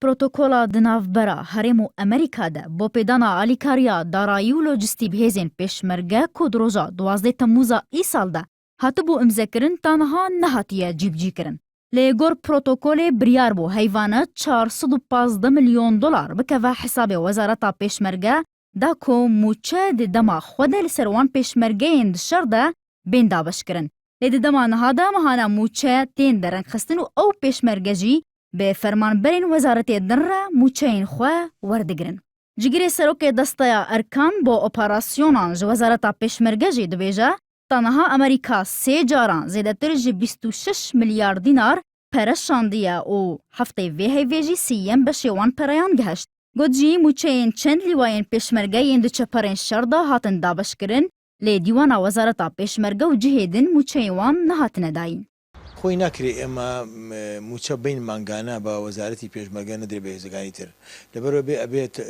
پروتوکولا دنافبرا هرم و امریکا ده با پیدانا آلیکاریا دارایی و لوجستی بهزین پیشمرگه کودروژا 12 تموزا ای سال ده هاتو بو امزکرن تنها نهاتیه جیبجی کرن. لگور پروتوکول بریار بو حیوانات 415 میلیون دلار بکوه حساب وزارتا پیشمرگه دا کو موچه ده دما خود لسروان پیشمرگه اند شرده بین دابش کرن. لید دما نهادا مهانا موچه تین درن خستن و او پیشمرگه جی به فرمان برین وزارت دنره موچه این خواه وردگرن. جگری سروک دستایا ارکان با اپراسیونان جو وزارتا پیشمرگه جی دبیجه تنها امریکا 3 جاران زیادتر جی 26 میلیارد دینار پرشاندیه و هفته ویهی ویجی سیم بشیوان پرایان گهشت. گود جی موچه این چند لیواین پیشمرگه این دو چپرین شرده هاتن دابش کرن لی دیوانا وزارتا پیشمرگه و جهیدن موچه ایوان نهاتن داین. خوی نکری اما موچه بین مانگانه با وزارتی پیشمرگه نداره به هزگانی تر. لبرو بیت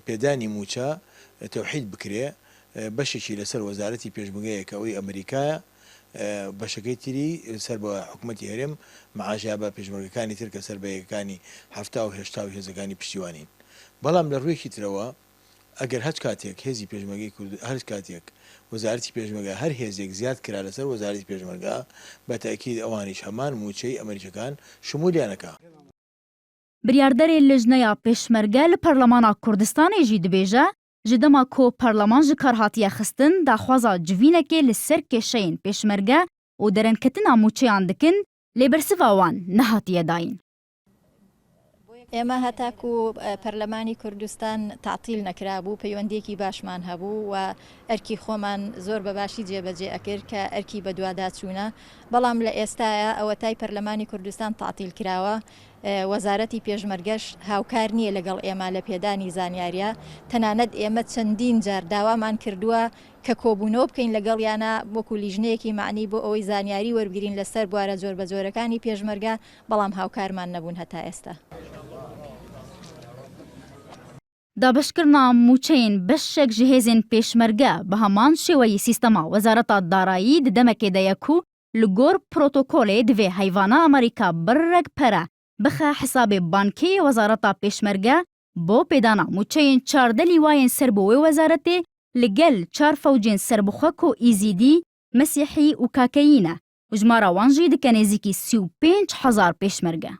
پیدانی موچه توحید بکره بششی لسر وزارتی پیشمرگه کاوی امریکا بشکلی تری سر با حکومتی هرم معاشه با پیشمرگه کانی تر که سر به کانی هفته و هشتا و هزگانی پشتیوانین. بالام لروی کی تروا اگر هر کاتیک هزی پیشمرگه کرد هر کاتیک وزارتی پیشمرگه هر هزیک زیاد کرده سر وزارتی پیشمرگه با تأکید آوانیش همان موچه امریکان شمولیانه که. بریاردر لجنه پیشمرگه لپارلمان کردستان جید بیجه جدما کو پارلمان جکارهاتی خستن داخوازا جوینه که لسر کشین پیشمرگه و درن کتنا موچه اندکن لبرسواوان نهاتی داین. ئێمە هەتاکو پەرلەمانی کوردستان تعتیل نەکرابوو پەیوەندیەکی باشمان هەبوو و ئەرکی خۆمان زۆر بەباشی جێبەجێ ئەکرد کە ئەرکی بەدووادا چوونە بەڵام لە ئێستاە ئەوەتای پەرلەمانی کوردستان تعتیل کراوە وەزارەتی پێشمەرگەش هاوکار نییە لەگەڵ ئێمە لە پێدانی زانیاریە تەنانەت ئێمە چەندین جار داوامان کردووە کە کۆبوونەوە بکەین لەگەڵ یانە وەکو لیژنەیەکی معنی بۆ ئەوەی زانیاری وەربگرین لەسەر بوارە زۆر بە زۆرەکانی پێشمەرگە بەڵام هاوکارمان نەبوون هەتا ئێستا. دابشکرنا موچین بشک جهیزین پیشمرگه به همان شوی سیستما وزارت دارایی دمکی دیکو لگور پروتوکول دوی حیوانا امریکا برگ پره بخه حساب بانکی وزارت پیشمرگه با پیدانا موچین 14 لیواین سربوی وزارتی لگل 4 فوجین سربخوک و ایزیدی مسیحی و کاکینه و جمارا وانجی دکنیزی کی 35,000 پیشمرگه.